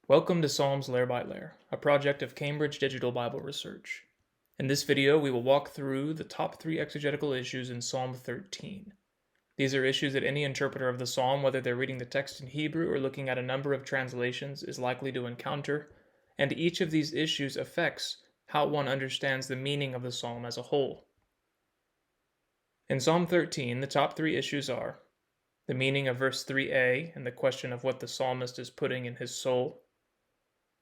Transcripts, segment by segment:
Welcome to Psalms Layer by Layer, a project of Cambridge Digital Bible Research. In this video, we will walk through the top 3 exegetical issues in Psalm 13. These are issues that any interpreter of the psalm, whether they're reading the text in Hebrew or looking at a number of translations, is likely to encounter, and each of these issues affects how one understands the meaning of the psalm as a whole. In Psalm 13, the top 3 issues are the meaning of verse 3a and the question of what the psalmist is putting in his soul,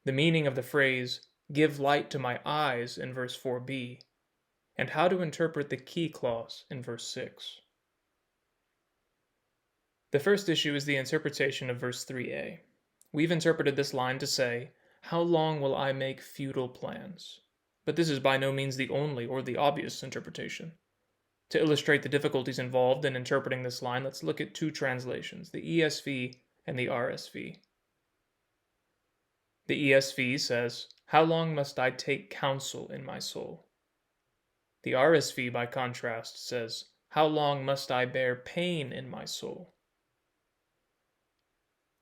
the meaning of the phrase, give light to my eyes, in verse 4b, and how to interpret the key clause in verse 6. The first issue is the interpretation of verse 3a. We've interpreted this line to say, how long will I make futile plans? But this is by no means the only or the obvious interpretation. To illustrate the difficulties involved in interpreting this line, let's look at 2 translations, the ESV and the RSV. The ESV says, how long must I take counsel in my soul? The RSV, by contrast, says, how long must I bear pain in my soul?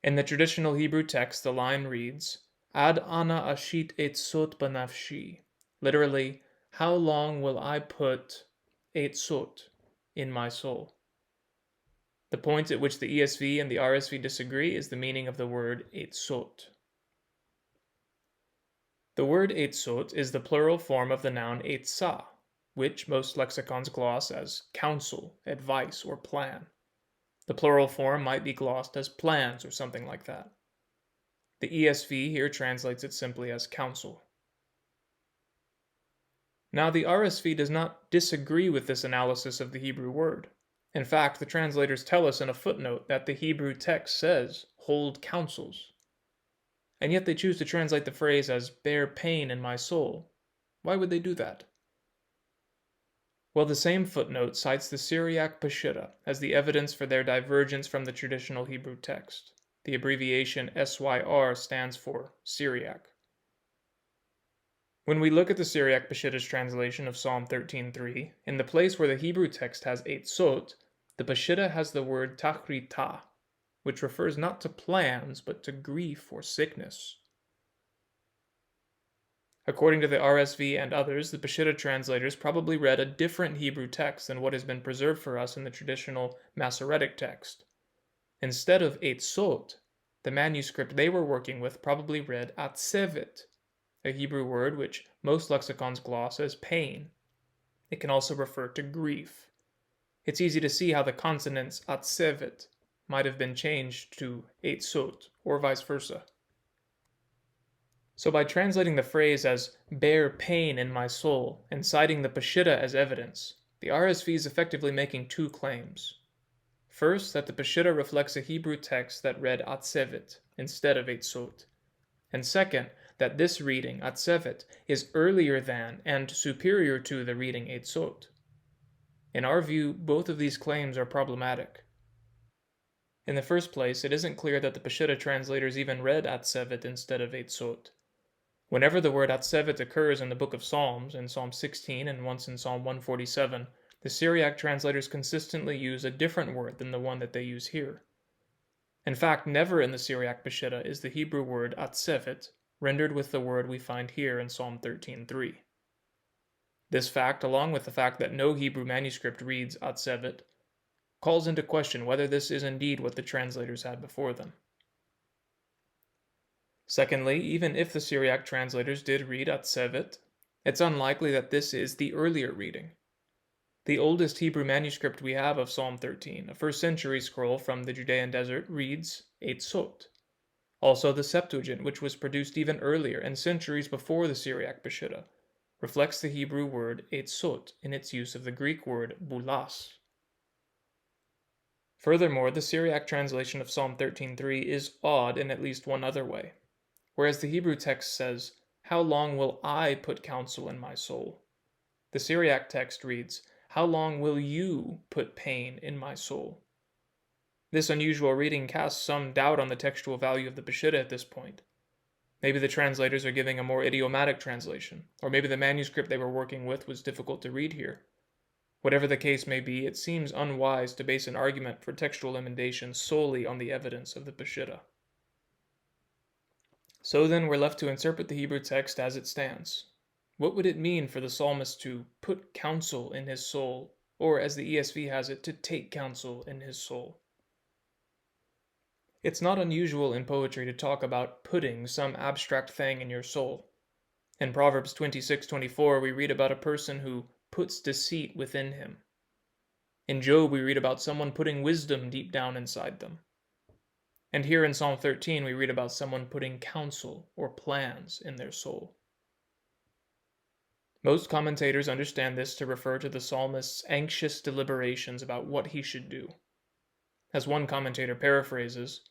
In the traditional Hebrew text, the line reads, Ad ana ashit etzot banafshi, literally, how long will I put etzot in my soul? The point at which the ESV and the RSV disagree is the meaning of the word etzot. The word etzot is the plural form of the noun etzah, which most lexicons gloss as counsel, advice, or plan. The plural form might be glossed as plans or something like that. The ESV here translates it simply as counsel. Now, the RSV does not disagree with this analysis of the Hebrew word. In fact, the translators tell us in a footnote that the Hebrew text says, hold counsels. And yet they choose to translate the phrase as bear pain in my soul. Why would they do that? Well, the same footnote cites the Syriac Peshitta as the evidence for their divergence from the traditional Hebrew text. The abbreviation SYR stands for Syriac. When we look at the Syriac Peshitta's translation of Psalm 13:3, in the place where the Hebrew text has etzot, the Peshitta has the word tachrita, which refers not to plans, but to grief or sickness. According to the RSV and others, the Peshitta translators probably read a different Hebrew text than what has been preserved for us in the traditional Masoretic text. Instead of etzot, the manuscript they were working with probably read atzevet, a Hebrew word which most lexicons gloss as pain. It can also refer to grief. It's easy to see how the consonants atzevet might have been changed to etzot, or vice versa. So by translating the phrase as bear pain in my soul and citing the Peshitta as evidence, the RSV is effectively making 2 claims. First, that the Peshitta reflects a Hebrew text that read atzevet instead of etzot. And second, that this reading, atzevet, is earlier than and superior to the reading etzot. In our view, both of these claims are problematic. In the first place, it isn't clear that the Peshitta translators even read atzevet instead of etzot. Whenever the word atzevet occurs in the book of Psalms, in Psalm 16 and once in Psalm 147, the Syriac translators consistently use a different word than the one that they use here. In fact, never in the Syriac Peshitta is the Hebrew word atzevet rendered with the word we find here in Psalm 13:3. This fact, along with the fact that no Hebrew manuscript reads atzevet, calls into question whether this is indeed what the translators had before them. Secondly, even if the Syriac translators did read atzevet, it's unlikely that this is the earlier reading. The oldest Hebrew manuscript we have of Psalm 13, a 1st century scroll from the Judean desert, reads etzot. Also, the Septuagint, which was produced even earlier and centuries before the Syriac Peshitta, reflects the Hebrew word etzot in its use of the Greek word boulos. Furthermore, the Syriac translation of Psalm 13:3 is odd in at least one other way. Whereas the Hebrew text says, how long will I put counsel in my soul? The Syriac text reads, how long will you put pain in my soul? This unusual reading casts some doubt on the textual value of the Peshitta at this point. Maybe the translators are giving a more idiomatic translation, or maybe the manuscript they were working with was difficult to read here. Whatever the case may be, it seems unwise to base an argument for textual emendation solely on the evidence of the Peshitta. So then we're left to interpret the Hebrew text as it stands. What would it mean for the psalmist to put counsel in his soul, or as the ESV has it, to take counsel in his soul? It's not unusual in poetry to talk about putting some abstract thing in your soul. In Proverbs 26:24, we read about a person who puts deceit within him. In Job, we read about someone putting wisdom deep down inside them. And here in Psalm 13, we read about someone putting counsel or plans in their soul. Most commentators understand this to refer to the psalmist's anxious deliberations about what he should do. As one commentator paraphrases,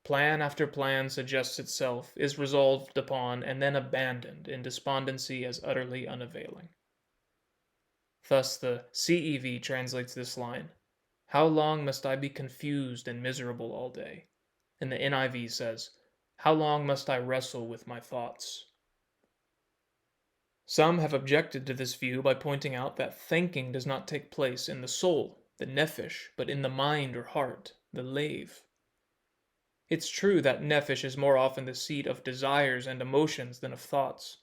plan after plan suggests itself, is resolved upon, and then abandoned in despondency as utterly unavailing. Thus the CEV translates this line, "How long must I be confused and miserable all day?" And the NIV says, "How long must I wrestle with my thoughts?" Some have objected to this view by pointing out that thinking does not take place in the soul, the nephesh, but in the mind or heart, the lave. It's true that nephesh is more often the seat of desires and emotions than of thoughts,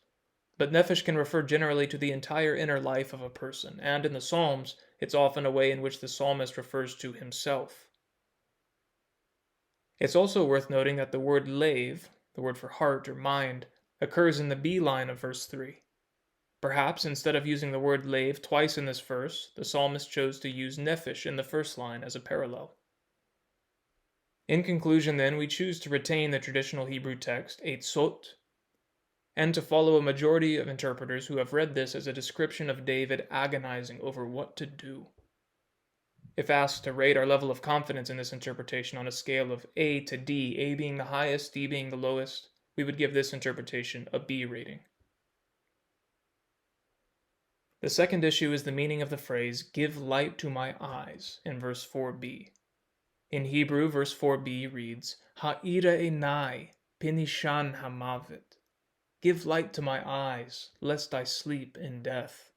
but nephesh can refer generally to the entire inner life of a person, and in the Psalms, it's often a way in which the psalmist refers to himself. It's also worth noting that the word lave, the word for heart or mind, occurs in the B line of verse 3. Perhaps instead of using the word lave twice in this verse, the psalmist chose to use nephesh in the first line as a parallel. In conclusion, then, we choose to retain the traditional Hebrew text, Eitzot, and to follow a majority of interpreters who have read this as a description of David agonizing over what to do. If asked to rate our level of confidence in this interpretation on a scale of A to D, A being the highest, D being the lowest, we would give this interpretation a B rating. The second issue is the meaning of the phrase, "give light to my eyes," in verse 4b. In Hebrew, verse 4b reads, "Ha'ira enai, pinishan hamavet." Give light to my eyes, lest I sleep in death.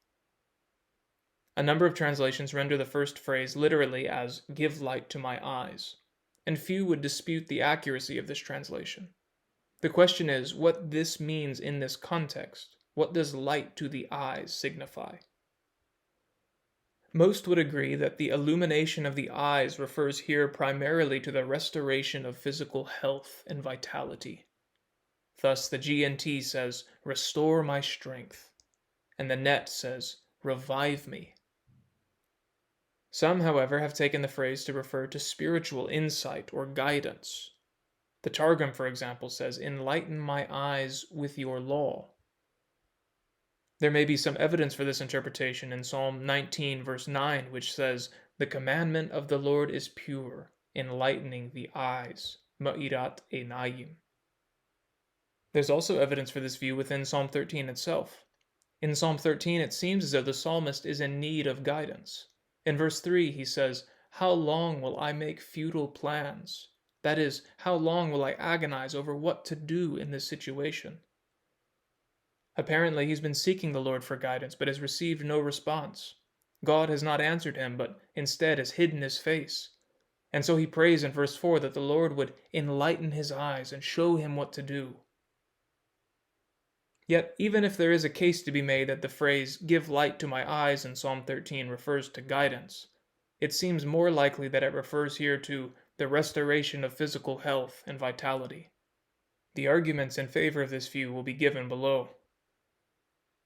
A number of translations render the first phrase literally as, "give light to my eyes," and few would dispute the accuracy of this translation. The question is, what this means in this context. What does light to the eyes signify? Most would agree that the illumination of the eyes refers here primarily to the restoration of physical health and vitality. Thus the GNT says, "Restore my strength," and the NET says, "Revive me." Some, however, have taken the phrase to refer to spiritual insight or guidance. The Targum, for example, says, "Enlighten my eyes with your law." There may be some evidence for this interpretation in Psalm 19, verse 9, which says, "The commandment of the Lord is pure, enlightening the eyes." Ma'irat einayim. There's also evidence for this view within Psalm 13 itself. In Psalm 13, it seems as though the psalmist is in need of guidance. In verse 3, he says, "How long will I make futile plans?" That is, how long will I agonize over what to do in this situation? Apparently, he's been seeking the Lord for guidance, but has received no response. God has not answered him, but instead has hidden his face. And so he prays in verse 4 that the Lord would enlighten his eyes and show him what to do. Yet, even if there is a case to be made that the phrase, "give light to my eyes" in Psalm 13 refers to guidance, it seems more likely that it refers here to the restoration of physical health and vitality. The arguments in favor of this view will be given below.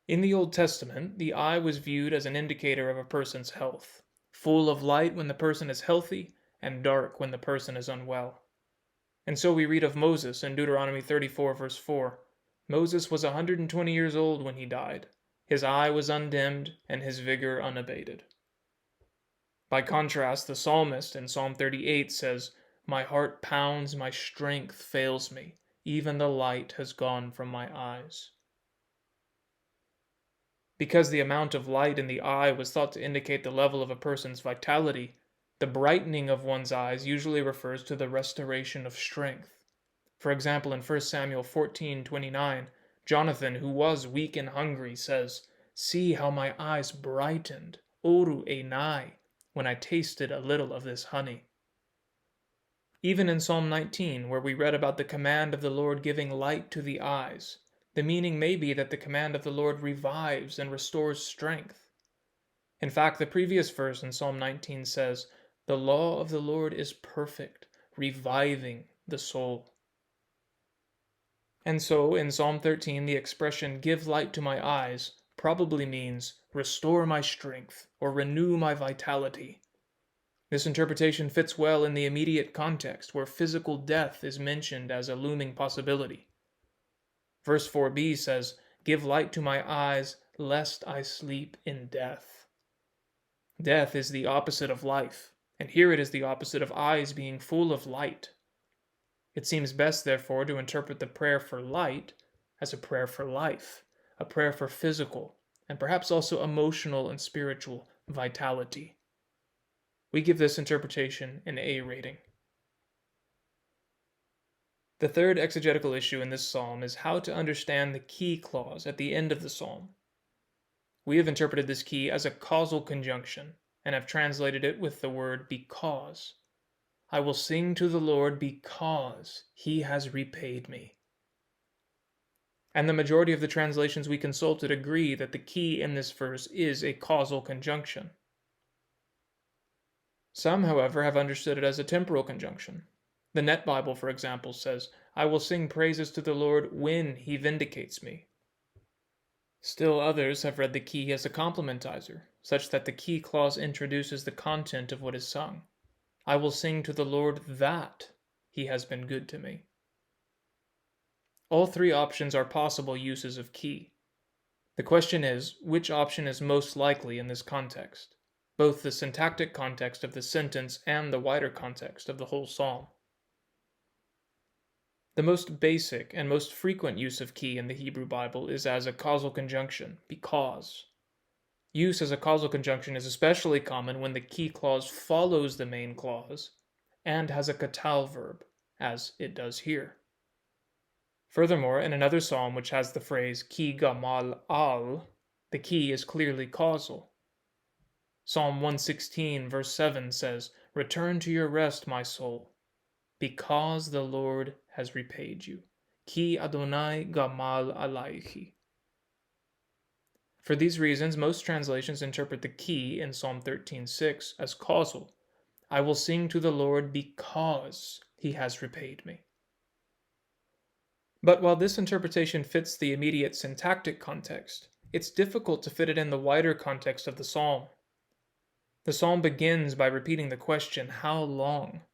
In the Old Testament, the eye was viewed as an indicator of a person's health, full of light when the person is healthy, and dark when the person is unwell. And so we read of Moses in Deuteronomy 34, verse 4. Moses was 120 years old when he died. His eye was undimmed, and his vigor unabated. By contrast, the psalmist in Psalm 38 says, "My heart pounds, my strength fails me, even the light has gone from my eyes." Because the amount of light in the eye was thought to indicate the level of a person's vitality, the brightening of one's eyes usually refers to the restoration of strength. For example, in 1 Samuel 14:29, Jonathan, who was weak and hungry, says, "See how my eyes brightened, oru einai, when I tasted a little of this honey." Even in Psalm 19, where we read about the command of the Lord giving light to the eyes, the meaning may be that the command of the Lord revives and restores strength. In fact, the previous verse in Psalm 19 says, "The law of the Lord is perfect, reviving the soul." And so, in Psalm 13, the expression, "give light to my eyes," probably means, "restore my strength," or "renew my vitality." This interpretation fits well in the immediate context, where physical death is mentioned as a looming possibility. Verse 4b says, "Give light to my eyes, lest I sleep in death." Death is the opposite of life, and here it is the opposite of eyes being full of light. It seems best, therefore, to interpret the prayer for light as a prayer for life, a prayer for physical, and perhaps also emotional and spiritual vitality. We give this interpretation an A rating. The third exegetical issue in this psalm is how to understand the key clause at the end of the psalm. We have interpreted this key as a causal conjunction and have translated it with the word because. I will sing to the Lord because he has repaid me. And the majority of the translations we consulted agree that the key in this verse is a causal conjunction. Some, however, have understood it as a temporal conjunction. The Net Bible, for example, says, "I will sing praises to the Lord when he vindicates me." Still others have read the key as a complementizer, such that the key clause introduces the content of what is sung. I will sing to the Lord that he has been good to me. All three options are possible uses of key. The question is, which option is most likely in this context? Both the syntactic context of the sentence and the wider context of the whole psalm. The most basic and most frequent use of key in the Hebrew Bible is as a causal conjunction, because. Use as a causal conjunction is especially common when the key clause follows the main clause and has a katal verb, as it does here. Furthermore, in another psalm which has the phrase ki gamal al, the key is clearly causal. Psalm 116, verse 7 says, "Return to your rest, my soul, because the Lord has repaid you. Ki Adonai gamal alaihi." For these reasons, most translations interpret the key in Psalm 13:6 as causal. I will sing to the Lord because he has repaid me. But while this interpretation fits the immediate syntactic context, it's difficult to fit it in the wider context of the psalm. The psalm begins by repeating the question, how long?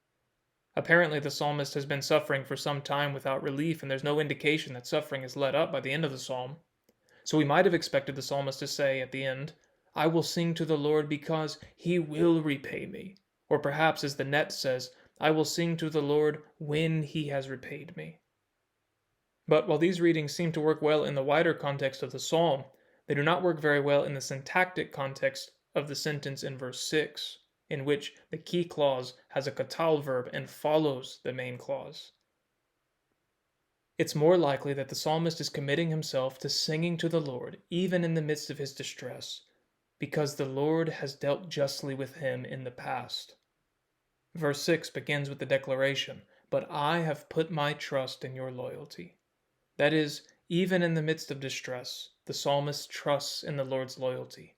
Apparently the psalmist has been suffering for some time without relief, and there's no indication that suffering is let up by the end of the psalm. So we might have expected the psalmist to say at the end, I will sing to the Lord because he will repay me. Or perhaps, as the Net says, I will sing to the Lord when he has repaid me. But while these readings seem to work well in the wider context of the psalm, they do not work very well in the syntactic context of the sentence in verse 6, in which the key clause has a katal verb and follows the main clause. It's more likely that the psalmist is committing himself to singing to the Lord even in the midst of his distress, because the Lord has dealt justly with him in the past. Verse 6 begins with the declaration, "But I have put my trust in your loyalty." That is, even in the midst of distress, the psalmist trusts in the Lord's loyalty.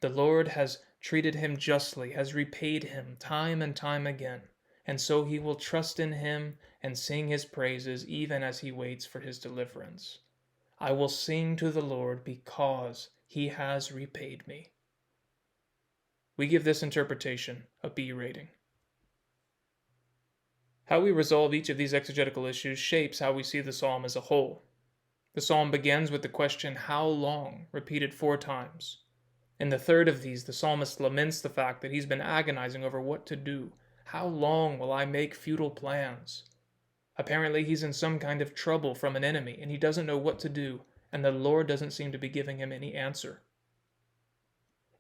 The Lord has treated him justly, has repaid him time and time again, and so he will trust in him and sing his praises even as he waits for his deliverance. I will sing to the Lord because he has repaid me. We give this interpretation a B rating. How we resolve each of these exegetical issues shapes how we see the psalm as a whole. The psalm begins with the question, how long, repeated 4 times. In the third of these, the psalmist laments the fact that he's been agonizing over what to do. How long will I make futile plans? Apparently he's in some kind of trouble from an enemy, and he doesn't know what to do, and the Lord doesn't seem to be giving him any answer.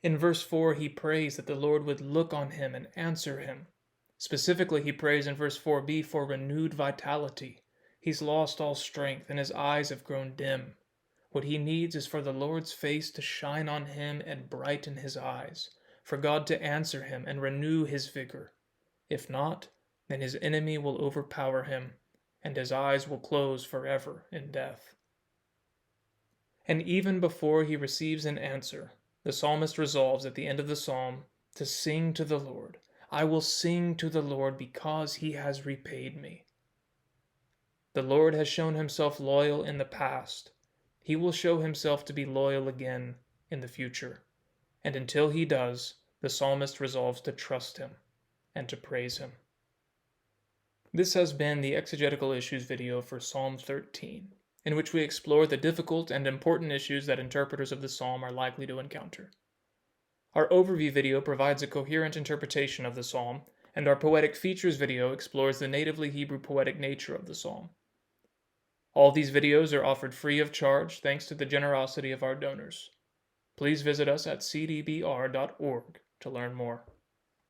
In verse 4, he prays that the Lord would look on him and answer him. Specifically, he prays in verse 4b for renewed vitality. He's lost all strength, and his eyes have grown dim. What he needs is for the Lord's face to shine on him and brighten his eyes, for God to answer him and renew his vigor. If not, then his enemy will overpower him, and his eyes will close forever in death. And even before he receives an answer, the psalmist resolves at the end of the psalm to sing to the Lord. I will sing to the Lord because he has repaid me. The Lord has shown himself loyal in the past. He will show himself to be loyal again in the future. And until he does, the psalmist resolves to trust him and to praise him. This has been the Exegetical Issues video for Psalm 13, in which we explore the difficult and important issues that interpreters of the psalm are likely to encounter. Our overview video provides a coherent interpretation of the psalm, and our Poetic Features video explores the natively Hebrew poetic nature of the psalm. All these videos are offered free of charge thanks to the generosity of our donors. Please visit us at cdbr.org to learn more.